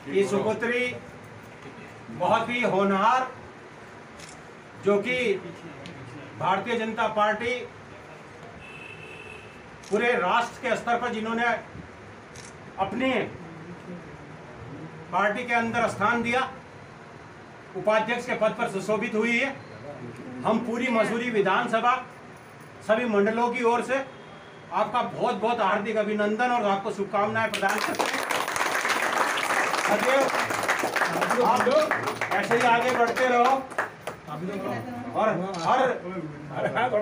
कि सुपुत्री बहुत ही होनहार, जो कि भारतीय जनता पार्टी पूरे राष्ट्र के स्तर पर जिन्होंने अपने पार्टी के अंदर स्थान दिया, उपाध्यक्ष के पद पर सुशोभित हुई है। हम पूरी मसूरी विधानसभा सभी मंडलों की ओर से आपका बहुत बहुत हार्दिक अभिनंदन और आपको शुभकामनाएं प्रदान करते हैं। आप ऐसे ही आगे बढ़ते रहो और हर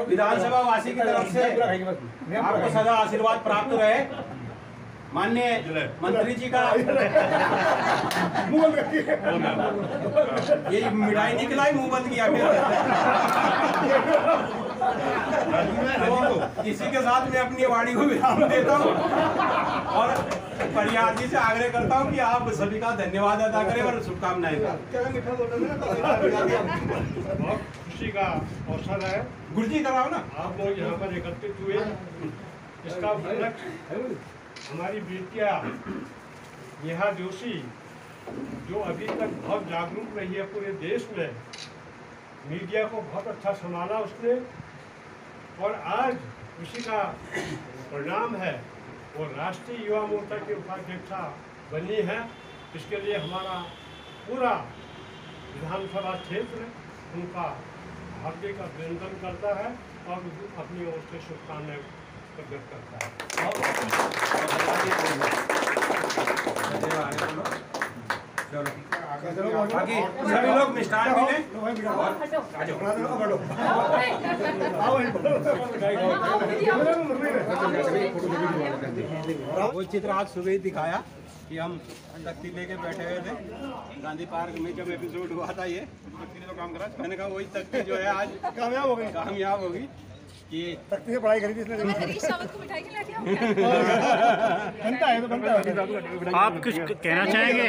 विधानसभा वासी की तरफ से आपको सदा आशीर्वाद प्राप्त रहे। माननीय मंत्री जी का ये मिठाई निकला ही मुंह बंद किया तो इसी के साथ मैं अपनी वाणी को विराम देता हूँ और परिवार जी से आग्रह करता हूँ कि आप सभी का धन्यवाद अदा करें और शुभकामनाएं दें। बहुत खुशी का अवसर है। गुरुजी कराओ ना। आप लोग यहाँ पर एकत्रित हुए, इसका उपलक्ष्य हमारी बेटिया नेहा जोशी, जो अभी तक बहुत जागरूक रही है पूरे देश में, मीडिया को बहुत अच्छा संभाला उसने, और आज उसी का परिणाम है वो राष्ट्रीय युवा मोर्चा की उपाध्यक्षा बनी है। इसके लिए हमारा पूरा विधानसभा क्षेत्र उनका हार्दिक अभिनंदन करता है और अपनी ओर से शुभकामनाएं व्यक्त करता है। बाकी सभी लोग मिष्ठान मिले। वो चित्र आज सुबह ही दिखाया कि हम तख्ती लेके बैठे हुए थे गांधी पार्क में, जब एपिसोड हुआ था ये तख्ती ने तो काम करा। मैंने कहा वही तख्ती जो है आज कामयाब होगी कि तख्ती से पढ़ाई करी थी इसने। आप कुछ कहना चाहेंगे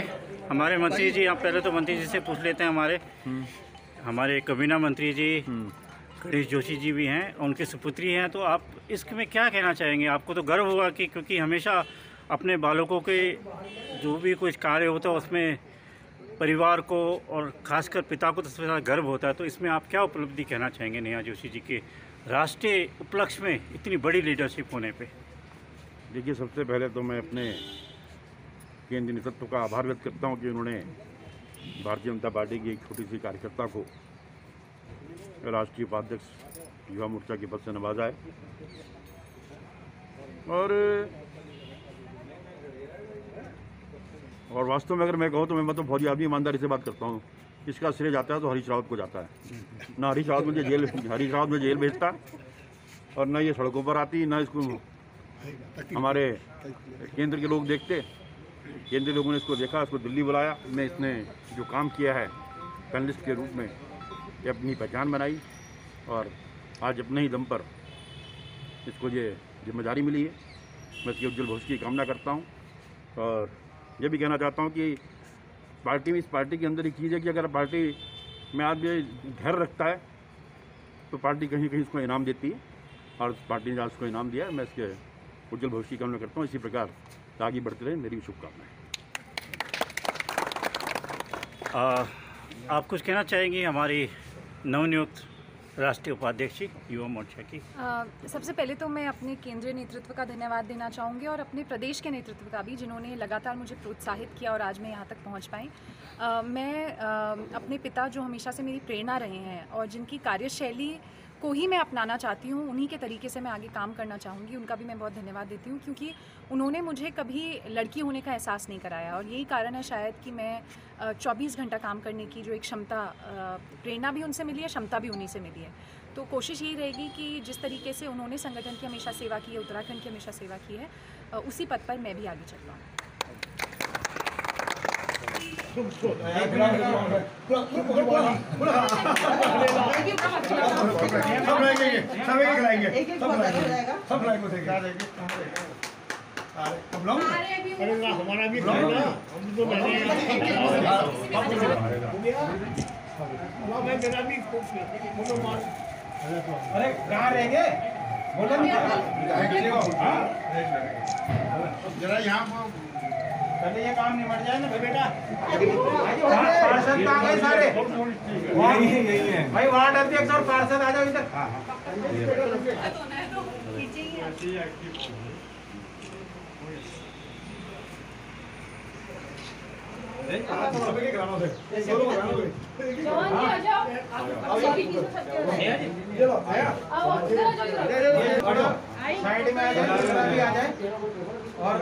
हमारे मंत्री जी? आप पहले तो मंत्री जी से पूछ लेते हैं। हमारे कबीना मंत्री जी गणेश जोशी जी भी हैं, उनके सुपुत्री हैं, तो आप इसमें क्या कहना चाहेंगे? आपको तो गर्व होगा कि क्योंकि हमेशा अपने बालकों के जो भी कुछ कार्य होता है उसमें परिवार को और खासकर पिता को तो सबसे ज़्यादा गर्व होता है, तो इसमें आप क्या उपलब्धि कहना चाहेंगे नेहा जोशी जी के राष्ट्रीय उपलक्ष्य में इतनी बड़ी लीडरशिप होने पे? देखिए, सबसे पहले तो मैं अपने केंद्रीय नेतृत्व का आभार व्यक्त करता हूं कि उन्होंने भारतीय जनता पार्टी की एक छोटी सी कार्यकर्ता को राष्ट्रीय उपाध्यक्ष युवा मोर्चा के पद से नवाजा है। और वास्तव में अगर मैं कहूँ तो मैं बहुत ही ईमानदारी से बात करता हूँ। इसका श्रेय जाता है तो हरीश रावत को जाता है। ना हरीश रावत मुझे जेल भेजता और ना ये सड़कों पर आती, ना इसको हमारे केंद्र के लोग देखते। केंद्रीय लोगों ने इसको देखा, इसको दिल्ली बुलाया, मैं इसने जो काम किया है पैनलिस्ट के रूप में ये अपनी पहचान बनाई और आज अपने ही दम पर इसको ये जिम्मेदारी मिली है। मैं इसके उज्जवल भविष्य की कामना करता हूँ और ये भी कहना चाहता हूँ कि इस पार्टी के अंदर एक चीज़ है कि अगर पार्टी में आदमी धैर्य रखता है तो पार्टी कहीं कहीं इसको इनाम देती है और उस पार्टी ने आज उसको इनाम दिया है। मैं इसके उज्जवल भविष्य की कामना करता हूँ। इसी प्रकार आगे बढ़ते रहे, मेरी शुभकामनाएं। आप कुछ कहना चाहेंगे हमारी नवनियुक्त राष्ट्रीय उपाध्यक्ष युवा मोर्चा की? सबसे पहले तो मैं अपने केंद्रीय नेतृत्व का धन्यवाद देना चाहूँगी और अपने प्रदेश के नेतृत्व का भी, जिन्होंने लगातार मुझे प्रोत्साहित किया और आज मैं यहाँ तक पहुँच पाई। मैं अपने पिता, जो हमेशा से मेरी प्रेरणा रहे हैं और जिनकी कार्यशैली को ही मैं अपनाना चाहती हूँ, उन्हीं के तरीके से मैं आगे काम करना चाहूँगी, उनका भी मैं बहुत धन्यवाद देती हूँ, क्योंकि उन्होंने मुझे कभी लड़की होने का एहसास नहीं कराया। और यही कारण है शायद कि मैं 24 घंटा काम करने की जो एक क्षमता, प्रेरणा भी उनसे मिली है, क्षमता भी उन्हीं से मिली है। तो कोशिश यही रहेगी कि जिस तरीके से उन्होंने संगठन की हमेशा सेवा की है, उत्तराखंड की हमेशा सेवा की है, उसी पद पर मैं भी आगे चल पाऊँ। हमारा भी हम तो अरे कहाँ रहेंगे? बोलो जरा यहाँ चलिए ये काम निपट जाए ना बेटा। पार्षद कहाँ गए सारे? यही है भाई, वार्ड अध्यक्ष और पार्षद आ जाओ इधर। साइड में आ जाए, दूसरा भी आ जाए। और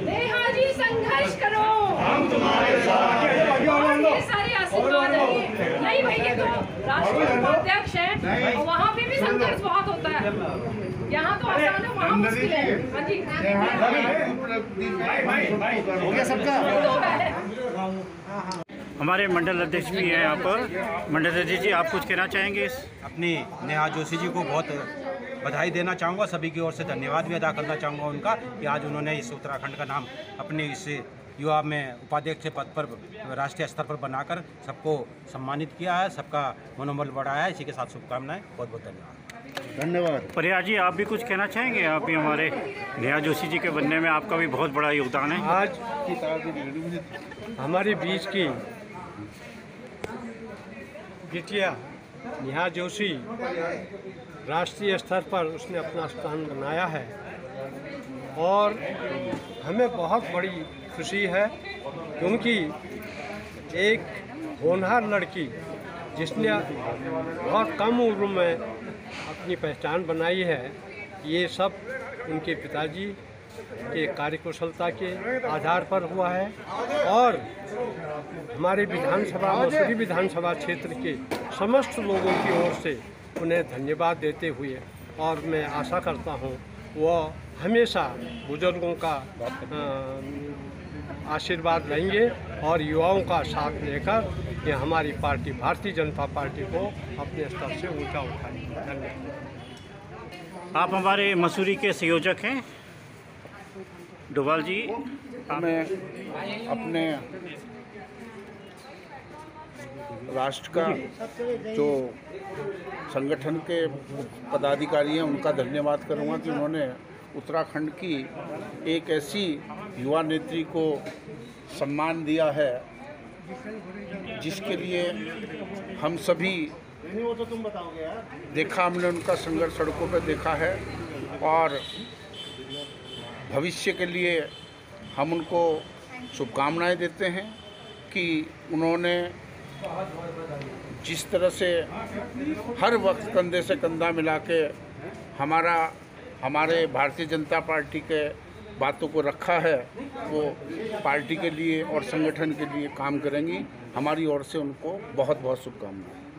नेहाजी संघर्ष करो, हम तुम्हारे साथ हैं। ये सारे आशीर्वाद है। नहीं भाई, ये तो राष्ट्रीय उपाध्यक्ष है और वहाँ पे भी संघर्ष बहुत होता है। यहाँ तो आसान है, वहाँ मुश्किल है। हाँ जी, हो गया सबका। हमारे मंडल अध्यक्ष भी हैं यहाँ पर। मंडल अध्यक्ष जी, आप कुछ कहना चाहेंगे? अपनी नेहा जोशी जी को बहुत बधाई देना चाहूँगा, सभी की ओर से धन्यवाद भी अदा करना चाहूँगा उनका कि आज उन्होंने इस उत्तराखंड का नाम अपने इस युवा में उपाध्यक्ष पद पर राष्ट्रीय स्तर पर बनाकर सबको सम्मानित किया है, सबका मनोबल बढ़ाया है। इसी के साथ शुभकामनाएं। बहुत बहुत धन्यवाद। परिया जी, आप भी कुछ कहना चाहेंगे? आप भी हमारे नेहा जोशी जी के बनने में आपका भी बहुत बड़ा योगदान है। आज हमारे बीच की बिटिया नेहा जोशी राष्ट्रीय स्तर पर उसने अपना स्थान बनाया है और हमें बहुत बड़ी खुशी है, क्योंकि एक होनहार लड़की जिसने बहुत कम उम्र में अपनी पहचान बनाई है, ये सब उनके पिताजी के कार्यकुशलता के आधार पर हुआ है। और हमारे विधानसभा मसूरी विधानसभा क्षेत्र के समस्त लोगों की ओर से उन्हें धन्यवाद देते हुए, और मैं आशा करता हूँ वह हमेशा बुजुर्गों का आशीर्वाद लेंगे और युवाओं का साथ लेकर ये हमारी पार्टी भारतीय जनता पार्टी को अपने स्तर से ऊंचा उठाएंगे। धन्यवाद। आप हमारे मसूरी के संयोजक हैं डोभाल जी। मैं अपने राष्ट्र का जो संगठन के पदाधिकारी हैं उनका धन्यवाद करूंगा कि उन्होंने उत्तराखंड की एक ऐसी युवा नेत्री को सम्मान दिया है जिसके लिए हम सभी देखा, हमने उनका संघर्ष सड़कों पर देखा है और भविष्य के लिए हम उनको शुभकामनाएं देते हैं कि उन्होंने जिस तरह से हर वक्त कंधे से कंधा मिला के हमारे भारतीय जनता पार्टी के बातों को रखा है, वो पार्टी के लिए और संगठन के लिए काम करेंगी। हमारी ओर से उनको बहुत बहुत शुभकामनाएं।